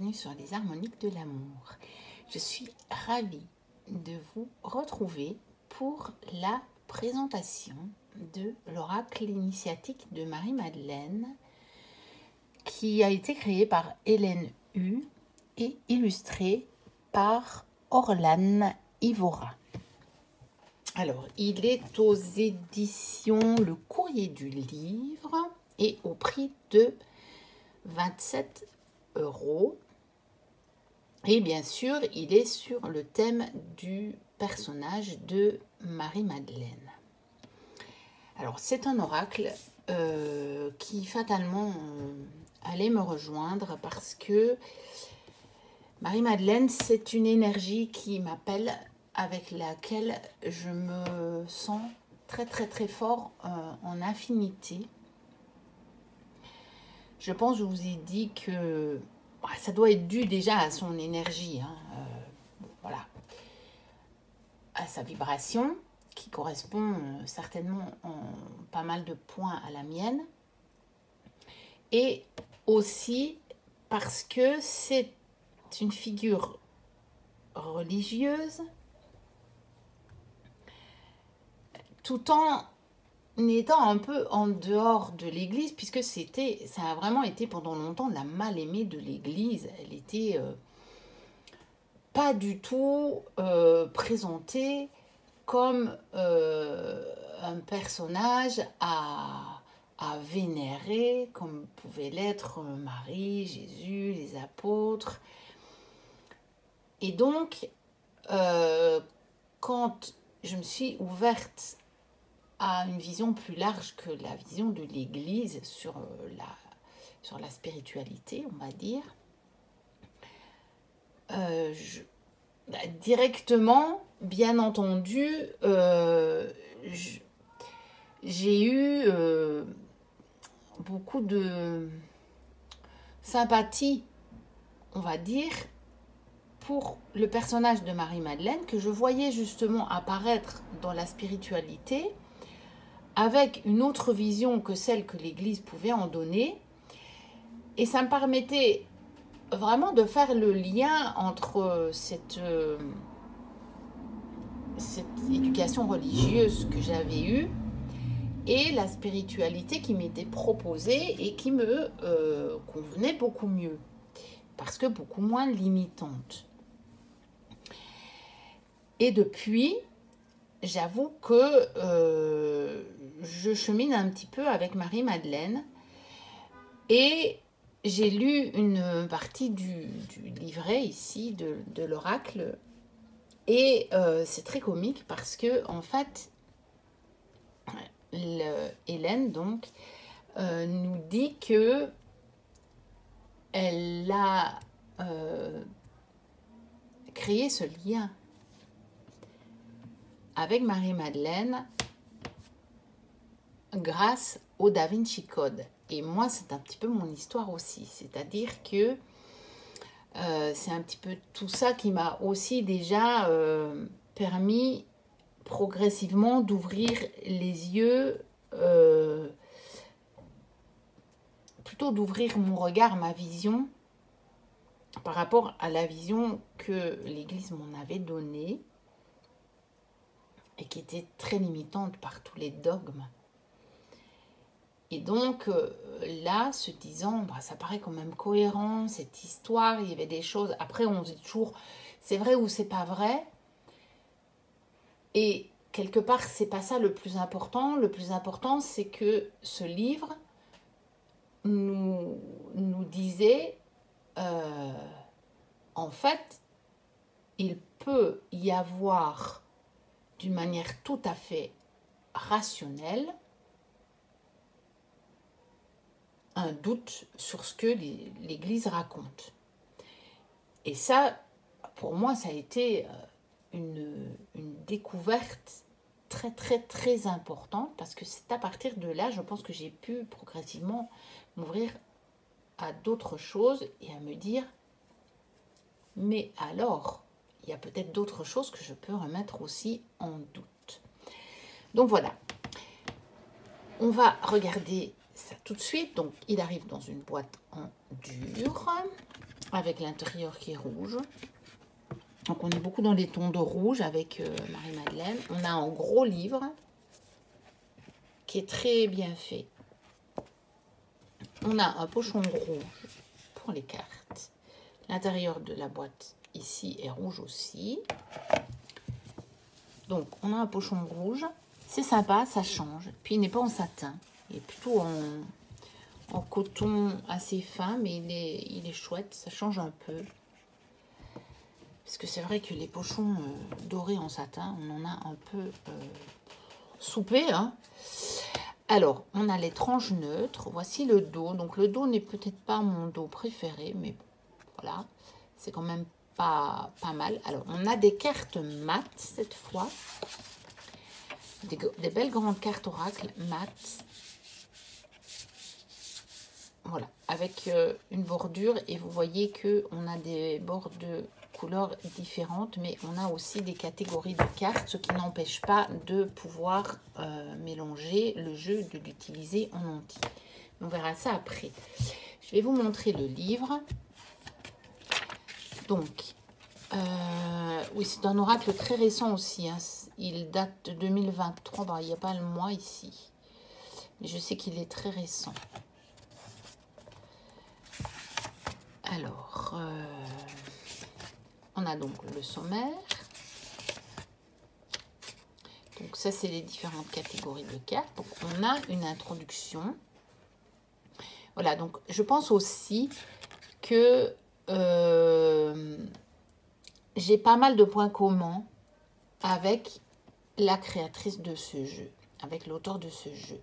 bienvenue sur les harmoniques de l'amour. Je suis ravie de vous retrouver pour la présentation de l'oracle initiatique de Marie-Madeleine qui a été créé par Hélène Hu et illustré par Orlane Ivora. Alors, il est aux éditions Le Courrier du Livre et au prix de 27 €. Et bien sûr, il est sur le thème du personnage de Marie-Madeleine. Alors, c'est un oracle qui fatalement allait me rejoindre parce que Marie-Madeleine, c'est une énergie qui m'appelle, avec laquelle je me sens très très très fort en affinité. Je pense, je vous ai dit que ça doit être dû déjà à son énergie, voilà, à sa vibration, qui correspond certainement en pas mal de points à la mienne, et aussi parce que c'est une figure religieuse, tout en étant un peu en dehors de l'église, puisque ça a vraiment été pendant longtemps la mal-aimée de l'église. Elle était pas du tout présentée comme un personnage à vénérer, comme pouvaient l'être Marie, Jésus, les apôtres. Et donc, quand je me suis ouverte à une vision plus large que la vision de l'Église sur la spiritualité, on va dire, directement, bien entendu, j'ai eu beaucoup de sympathie, on va dire, pour le personnage de Marie-Madeleine, que je voyais justement apparaître dans la spiritualité, avec une autre vision que celle que l'Église pouvait en donner. Et ça me permettait vraiment de faire le lien entre cette éducation religieuse que j'avais eue et la spiritualité qui m'était proposée et qui me convenait beaucoup mieux, parce que beaucoup moins limitante. Et depuis, j'avoue que je chemine un petit peu avec Marie-Madeleine et j'ai lu une partie du livret ici de l'oracle et c'est très comique parce que en fait Hélène donc nous dit que elle a créé ce lien avec Marie-Madeleine grâce au Da Vinci Code. Et moi, c'est un petit peu mon histoire aussi. C'est-à-dire que c'est un petit peu tout ça qui m'a aussi déjà permis progressivement d'ouvrir les yeux, plutôt d'ouvrir mon regard, ma vision, par rapport à la vision que l'Église m'en avait donnée, et qui était très limitante par tous les dogmes. Et donc là, se disant, ça paraît quand même cohérent, cette histoire, il y avait des choses, après on dit toujours, c'est vrai ou c'est pas vrai, et quelque part, c'est pas ça le plus important. Le plus important, c'est que ce livre nous disait, en fait, il peut y avoir d'une manière tout à fait rationnelle un doute sur ce que l'Église raconte. Et ça, pour moi, ça a été une découverte très très très importante, parce que c'est à partir de là, je pense que j'ai pu progressivement m'ouvrir à d'autres choses et à me dire, mais alors, il y a peut-être d'autres choses que je peux remettre aussi en doute. Donc voilà, on va regarder ça tout de suite. Donc il arrive dans une boîte en dur. avec l'intérieur qui est rouge. Donc on est beaucoup dans les tons de rouge avec Marie-Madeleine. On a un gros livre qui est très bien fait. On a un pochon rouge pour les cartes. L'intérieur de la boîte ici est rouge aussi. Donc on a un pochon rouge. C'est sympa, ça change. Puis il n'est pas en satin. Il est plutôt en coton assez fin, mais il est chouette. Ça change un peu. Parce que c'est vrai que les pochons dorés en satin, on en a un peu soupé. Hein. Alors, on a les tranches neutres. Voici le dos. Donc, le dos n'est peut-être pas mon dos préféré, mais voilà. C'est quand même pas mal. Alors, on a des cartes mat cette fois. Des belles grandes cartes oracle mat. Voilà, avec une bordure. Et vous voyez qu'on a des bords de couleurs différentes, mais on a aussi des catégories de cartes, ce qui n'empêche pas de pouvoir mélanger le jeu, de l'utiliser en entier. On verra ça après. Je vais vous montrer le livre. Donc, oui, c'est un oracle très récent aussi. Hein. Il date de 2023. Bon, il n'y a pas le mois ici. Mais je sais qu'il est très récent. Alors, on a donc le sommaire. Donc ça, c'est les différentes catégories de cartes. Donc on a une introduction. Voilà, donc je pense aussi que j'ai pas mal de points communs avec la créatrice de ce jeu, avec l'auteur de ce jeu.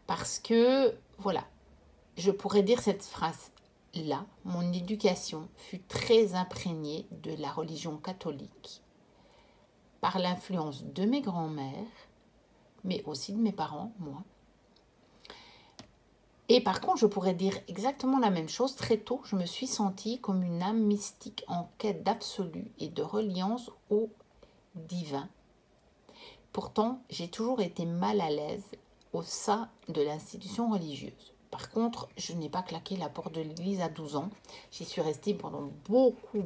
Parce que, voilà, je pourrais dire cette phrase-là, mon éducation fut très imprégnée de la religion catholique, par l'influence de mes grands-mères, mais aussi de mes parents, moi. Et par contre, je pourrais dire exactement la même chose. Très tôt, je me suis sentie comme une âme mystique en quête d'absolu et de reliance au divin. Pourtant, j'ai toujours été mal à l'aise au sein de l'institution religieuse. Par contre, je n'ai pas claqué la porte de l'église à 12 ans. J'y suis restée pendant beaucoup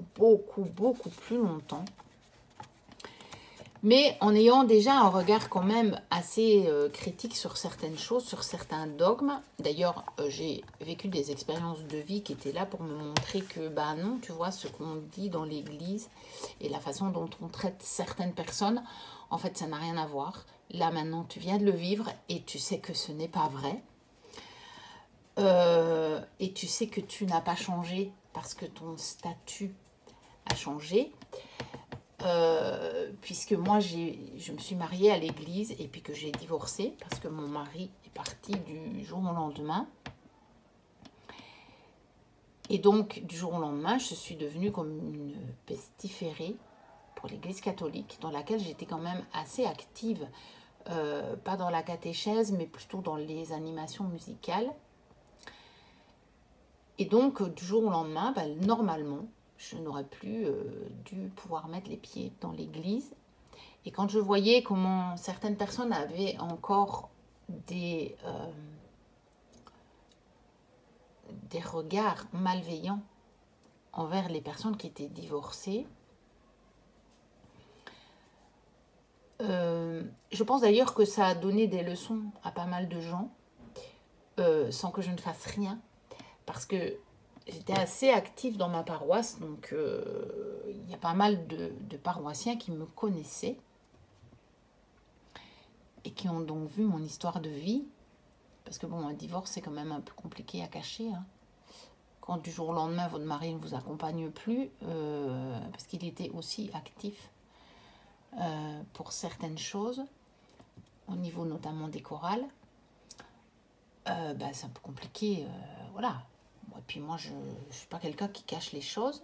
plus longtemps. Mais en ayant déjà un regard quand même assez critique sur certaines choses, sur certains dogmes. D'ailleurs, j'ai vécu des expériences de vie qui étaient là pour me montrer que, bah non, tu vois, ce qu'on dit dans l'église et la façon dont on traite certaines personnes, en fait, ça n'a rien à voir. Là, maintenant, tu viens de le vivre et tu sais que ce n'est pas vrai. Et tu sais que tu n'as pas changé parce que ton statut a changé. Puisque moi je me suis mariée à l'église et puis que j'ai divorcé parce que mon mari est parti du jour au lendemain. Et donc du jour au lendemain, je suis devenue comme une pestiférée pour l'église catholique, dans laquelle j'étais quand même assez active, pas dans la catéchèse, mais plutôt dans les animations musicales. Et donc du jour au lendemain, bah, normalement, je n'aurais plus dû pouvoir mettre les pieds dans l'église. Et quand je voyais comment certaines personnes avaient encore des regards malveillants envers les personnes qui étaient divorcées, je pense d'ailleurs que ça a donné des leçons à pas mal de gens, sans que je ne fasse rien, parce que j'étais assez active dans ma paroisse, donc il y a pas mal de paroissiens qui me connaissaient et qui ont donc vu mon histoire de vie. Parce que bon, un divorce, c'est quand même un peu compliqué à cacher. Hein. Quand du jour au lendemain, votre mari ne vous accompagne plus, parce qu'il était aussi actif pour certaines choses, au niveau notamment des chorales, bah, c'est un peu compliqué, voilà. Et puis moi, je ne suis pas quelqu'un qui cache les choses.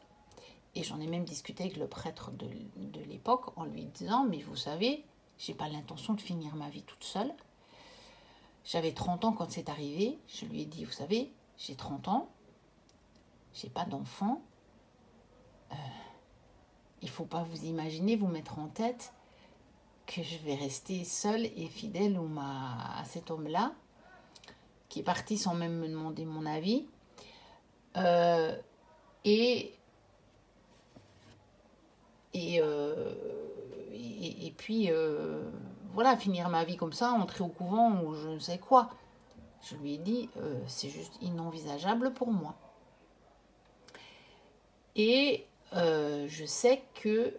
Et j'en ai même discuté avec le prêtre de l'époque en lui disant, mais vous savez, j'ai pas l'intention de finir ma vie toute seule. J'avais 30 ans quand c'est arrivé. Je lui ai dit, vous savez, j'ai 30 ans, j'ai pas d'enfant. Il faut pas vous imaginer, vous mettre en tête que je vais rester seule et fidèle à cet homme-là, qui est parti sans même me demander mon avis. et puis, voilà, finir ma vie comme ça, entrer au couvent ou je ne sais quoi. Je lui ai dit, c'est juste inenvisageable pour moi. Et je sais que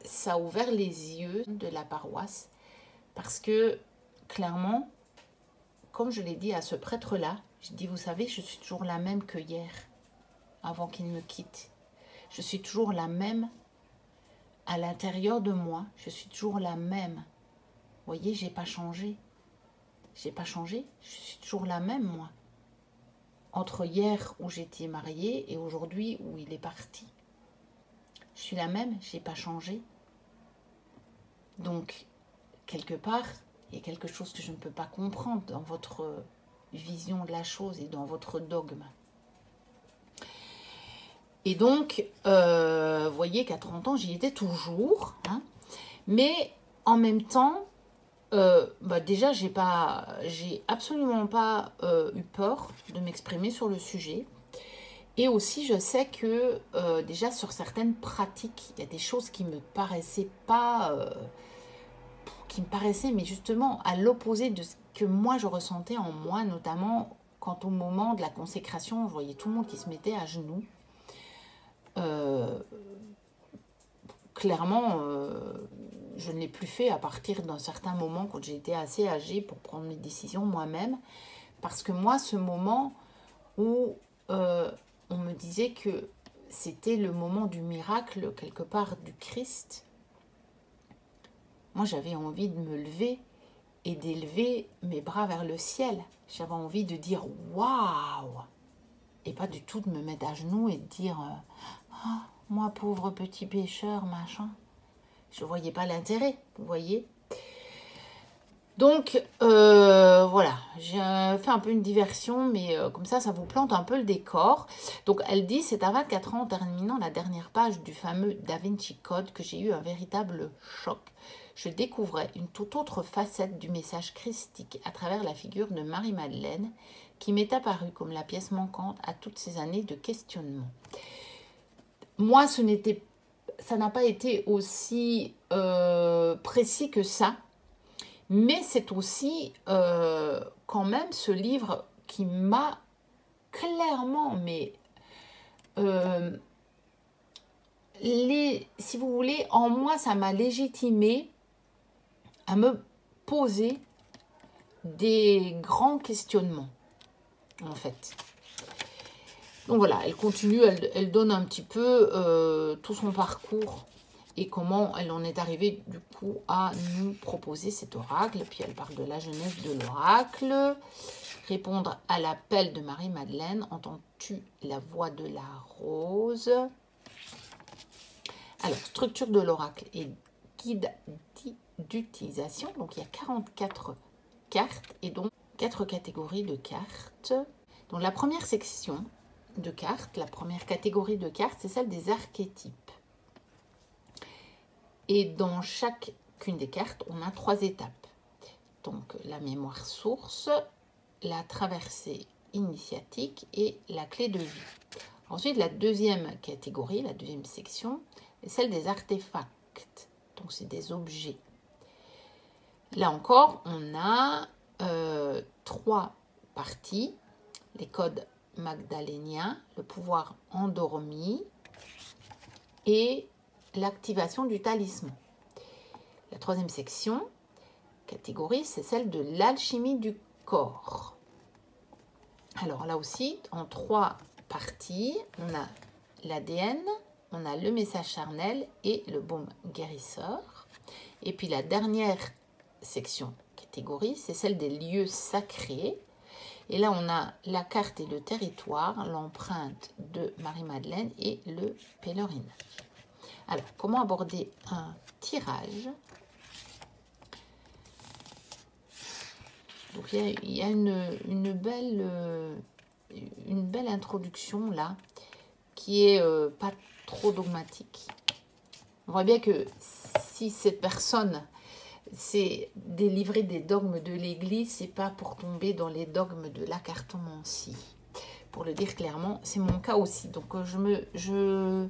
ça a ouvert les yeux de la paroisse parce que, clairement, comme je l'ai dit à ce prêtre-là, je dis, vous savez, je suis toujours la même que hier, avant qu'il me quitte. Je suis toujours la même à l'intérieur de moi. Je suis toujours la même. Vous voyez, j'ai pas changé. J'ai pas changé. Je suis toujours la même, moi. Entre hier où j'étais mariée et aujourd'hui où il est parti. Je suis la même, j'ai pas changé. Donc, quelque part, il y a quelque chose que je ne peux pas comprendre dans votre vision de la chose et dans votre dogme. Et donc, vous voyez qu'à 30 ans, j'y étais toujours. Hein, mais en même temps, déjà, j'ai absolument pas eu peur de m'exprimer sur le sujet. Et aussi, je sais que déjà sur certaines pratiques, il y a des choses qui me paraissaient pas, mais justement à l'opposé de ce que moi je ressentais en moi, notamment quand au moment de la consécration, je voyais tout le monde qui se mettait à genoux. Clairement, je ne l'ai plus fait à partir d'un certain moment quand j'ai été assez âgée pour prendre mes décisions moi-même. Parce que moi, ce moment où on me disait que c'était le moment du miracle, quelque part, du Christ, moi, j'avais envie de me lever et d'élever mes bras vers le ciel. J'avais envie de dire « Waouh !» et pas du tout de me mettre à genoux et de dire « Ah, moi, pauvre petit pécheur, machin. » Je ne voyais pas l'intérêt, vous voyez. Donc, voilà, j'ai fait un peu une diversion, mais comme ça vous plante un peu le décor. Donc, elle dit, c'est à 24 ans, en terminant la dernière page du fameux Da Vinci Code, que j'ai eu un véritable choc. Je découvrais une toute autre facette du message christique à travers la figure de Marie-Madeleine, qui m'est apparue comme la pièce manquante à toutes ces années de questionnement. Moi, ça n'a pas été aussi précis que ça. Mais c'est aussi quand même ce livre qui m'a clairement, si vous voulez, en moi, ça m'a légitimé à me poser des grands questionnements, en fait. Donc voilà, elle continue, elle donne un petit peu tout son parcours et comment elle en est arrivée du coup à nous proposer cet oracle. Puis elle parle de la genèse de l'oracle. Répondre à l'appel de Marie-Madeleine. Entends-tu la voix de la rose? Alors, structure de l'oracle et guide d'utilisation. Donc, il y a 44 cartes et donc 4 catégories de cartes. Donc, la première section de cartes, la première catégorie de cartes, c'est celle des archétypes. Et dans chacune des cartes, on a 3 étapes. Donc, la mémoire source, la traversée initiatique et la clé de vie. Ensuite, la deuxième catégorie, la deuxième section, est celle des artefacts. Donc, c'est des objets. Là encore, on a 3 parties. Les codes magdaléniens, le pouvoir endormi et l'activation du talisman. La troisième section, catégorie, c'est celle de l'alchimie du corps. Alors là aussi, en 3 parties, on a l'ADN, on a le message charnel et le baume guérisseur. Et puis la dernière section, catégorie, c'est celle des lieux sacrés. Et là, on a la carte et le territoire, l'empreinte de Marie-Madeleine et le pèlerinage. Alors, comment aborder un tirage? Donc, il y a une belle introduction là, qui est pas trop dogmatique. On voit bien que si cette personne s'est délivrée des dogmes de l'Église, c'est pas pour tomber dans les dogmes de la cartomancie. pour le dire clairement, c'est mon cas aussi. Donc, je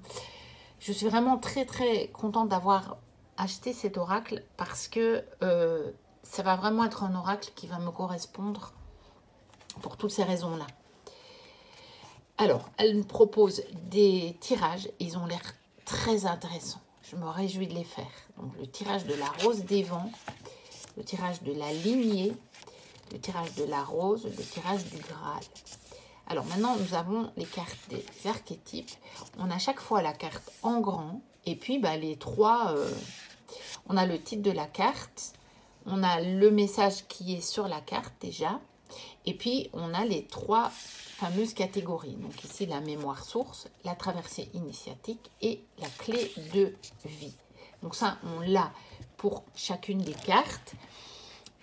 suis vraiment très, très contente d'avoir acheté cet oracle parce que ça va vraiment être un oracle qui va me correspondre pour toutes ces raisons-là. Alors, elle me propose des tirages. Ils ont l'air très intéressants. Je me réjouis de les faire. Donc, le tirage de la rose des vents, le tirage de la lignée, le tirage de la rose, le tirage du Graal. Alors, maintenant, nous avons les cartes des archétypes. On a chaque fois la carte en grand. Et puis, bah, les trois... on a le titre de la carte. On a le message qui est sur la carte déjà. Et puis, on a les trois fameuses catégories. Donc ici, la mémoire source, la traversée initiatique et la clé de vie. Donc ça, on l'a pour chacune des cartes.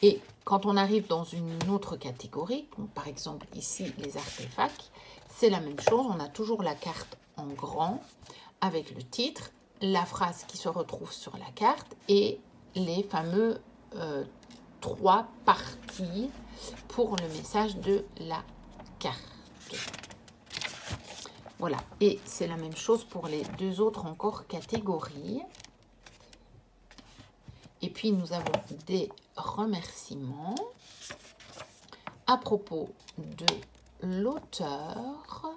Et quand on arrive dans une autre catégorie, comme par exemple ici, les artefacts, c'est la même chose. On a toujours la carte en grand avec le titre, la phrase qui se retrouve sur la carte et les fameux trois parties pour le message de la carte. Voilà, et c'est la même chose pour les deux autres encore catégories. Et puis nous avons des remerciements à propos de l'auteur.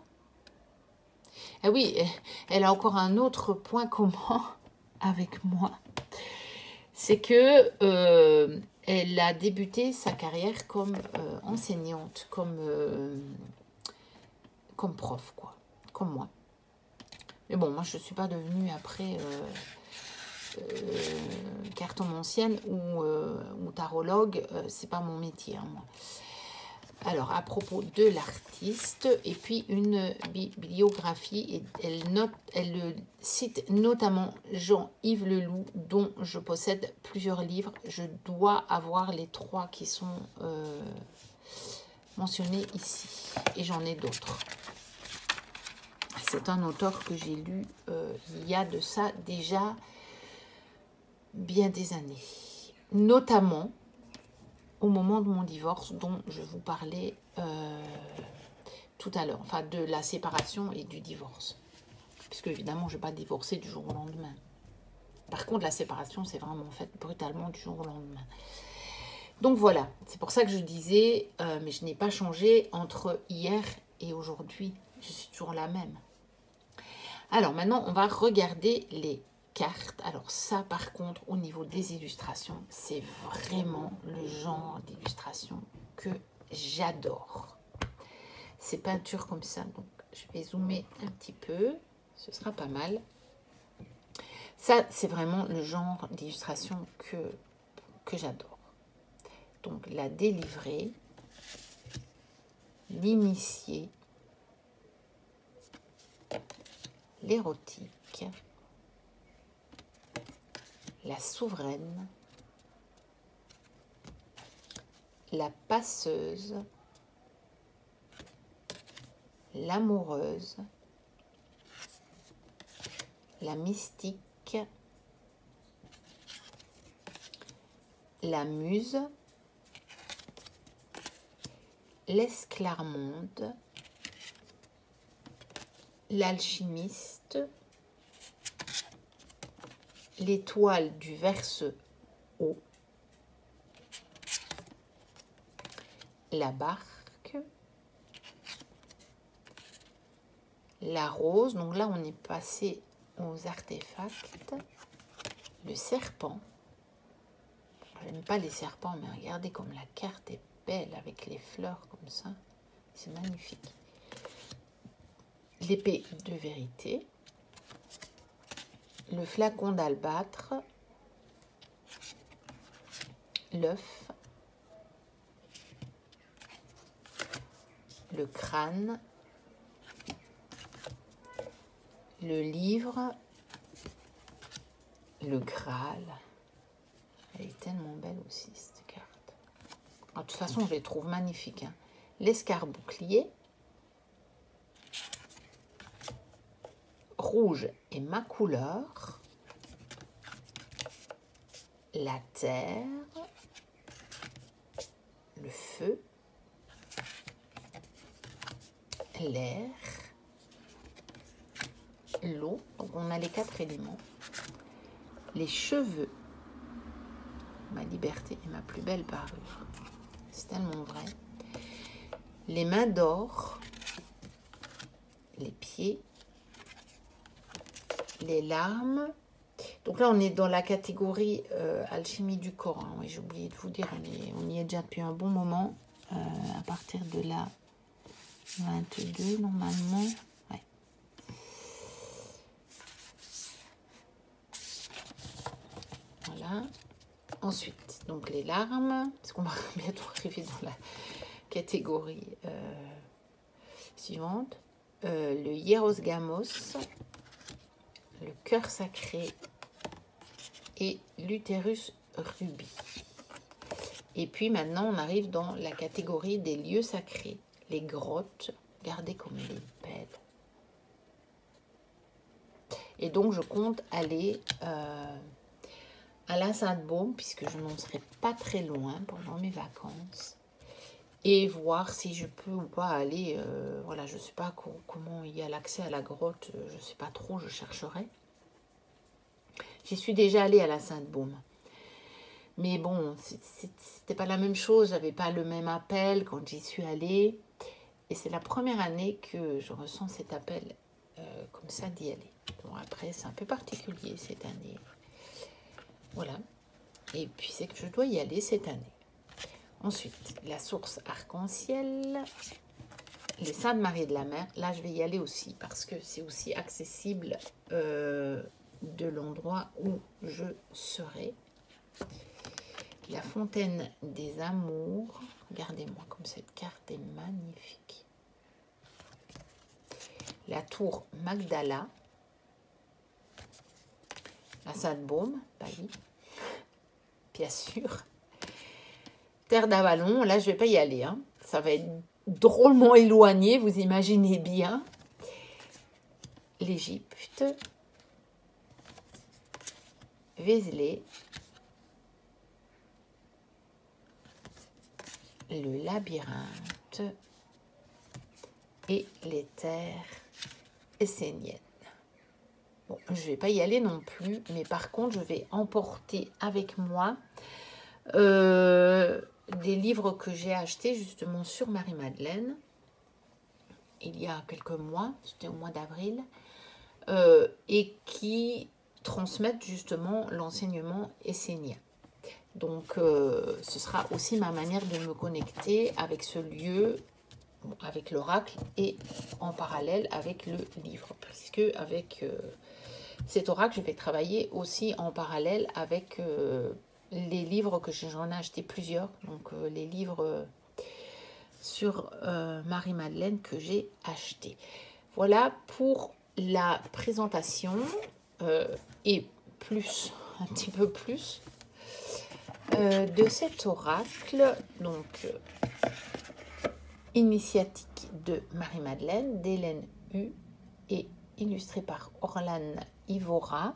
Ah oui, elle a encore un autre point commun avec moi. C'est que elle a débuté sa carrière comme enseignante, comme prof, quoi, comme moi. Mais bon, moi, je ne suis pas devenue après cartomancienne ou tarologue. C'est pas mon métier, hein, moi. Alors, à propos de l'artiste, et puis une bibliographie, et elle cite notamment Jean-Yves Leloup, dont je possède plusieurs livres. Je dois avoir les trois qui sont mentionnés ici, et j'en ai d'autres. C'est un auteur que j'ai lu il y a de ça déjà bien des années, notamment au moment de mon divorce dont je vous parlais tout à l'heure, enfin de la séparation et du divorce. Puisque évidemment, je ne vais pas divorcer du jour au lendemain. Par contre, la séparation, c'est vraiment fait brutalement du jour au lendemain. Donc voilà, c'est pour ça que je disais, mais je n'ai pas changé entre hier et aujourd'hui. Je suis toujours la même. Alors maintenant, on va regarder les cartes. Alors ça, par contre, au niveau des illustrations, c'est vraiment le genre d'illustration que j'adore. Ces peintures comme ça, donc je vais zoomer un petit peu, ce sera pas mal. Ça, c'est vraiment le genre d'illustration que j'adore. Donc la délivrée, l'initié, l'érotique, la souveraine, la passeuse, l'amoureuse, la mystique, la muse, l'esclarmonde, l'alchimiste, l'étoile du verse haut, la barque, la rose, donc là on est passé aux artefacts, le serpent. J'aime pas les serpents, mais regardez comme la carte est belle avec les fleurs comme ça, c'est magnifique. L'épée de vérité, le flacon d'albâtre, l'œuf, le crâne, le livre, le Graal. Elle est tellement belle aussi, cette carte. De toute façon, je les trouve magnifiques. Hein. L'escarbouclier, rouge est ma couleur, la terre, le feu, l'air, l'eau, donc on a les 4 éléments, les cheveux, ma liberté est ma plus belle parure, c'est tellement vrai, les mains d'or, les pieds, les larmes. Donc là, on est dans la catégorie alchimie du corps. Hein. Oui, j'ai oublié de vous dire, on y est déjà depuis un bon moment. À partir de la 22, normalement. Ouais. Voilà. Ensuite, donc les larmes. Parce qu'on va bientôt arriver dans la catégorie suivante. Le hierosgamos, le cœur sacré et l'utérus rubis. Et puis maintenant, on arrive dans la catégorie des lieux sacrés, les grottes. Regardez comme elle est belle. Et donc, je compte aller à la Sainte-Baume, puisque je n'en serai pas très loin pendant mes vacances. Et voir si je peux ou pas aller, voilà, je ne sais pas comment il y a l'accès à la grotte, je ne sais pas trop, je chercherai. J'y suis déjà allée à la Sainte-Baume. Mais bon, c'était pas la même chose, j'avais pas le même appel quand j'y suis allée. Et c'est la première année que je ressens cet appel comme ça d'y aller. Bon, après, c'est un peu particulier cette année. Voilà. Et puis, c'est que je dois y aller cette année. Ensuite, la source arc-en-ciel, les Saintes Maries de la Mer. Là, je vais y aller aussi parce que c'est aussi accessible de l'endroit où je serai. La fontaine des amours. Regardez-moi comme cette carte est magnifique. La tour Magdala. La Sainte-Baume, bah oui, bien sûr. Terre d'Avalon, là je vais pas y aller, hein. Ça va être drôlement éloigné, vous imaginez bien. L'Égypte, Vézelay, le labyrinthe et les terres esséniennes. Bon, je ne vais pas y aller non plus, mais par contre, je vais emporter avec moi des livres que j'ai achetés justement sur Marie-Madeleine il y a quelques mois, c'était au mois d'avril, et qui transmettent justement l'enseignement essénien. Donc, ce sera aussi ma manière de me connecter avec ce lieu, avec l'oracle et en parallèle avec le livre, puisque avec cet oracle, je vais travailler aussi en parallèle avec les livres que j'en ai acheté plusieurs, donc les livres sur Marie-Madeleine que j'ai acheté. Voilà pour la présentation et plus, un petit peu plus de cet oracle, donc initiatique de Marie-Madeleine, d'Hélène Hu et illustré par Orlan Ivora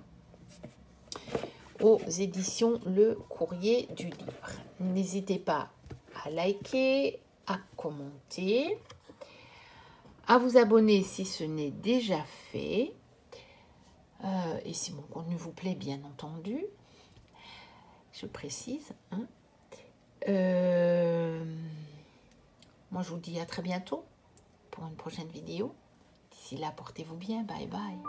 aux éditions Le Courrier du Livre. N'hésitez pas à liker, à commenter, à vous abonner si ce n'est déjà fait, et si mon contenu vous plaît, bien entendu, je précise. Hein. Moi, je vous dis à très bientôt pour une prochaine vidéo. D'ici là, portez-vous bien. Bye bye.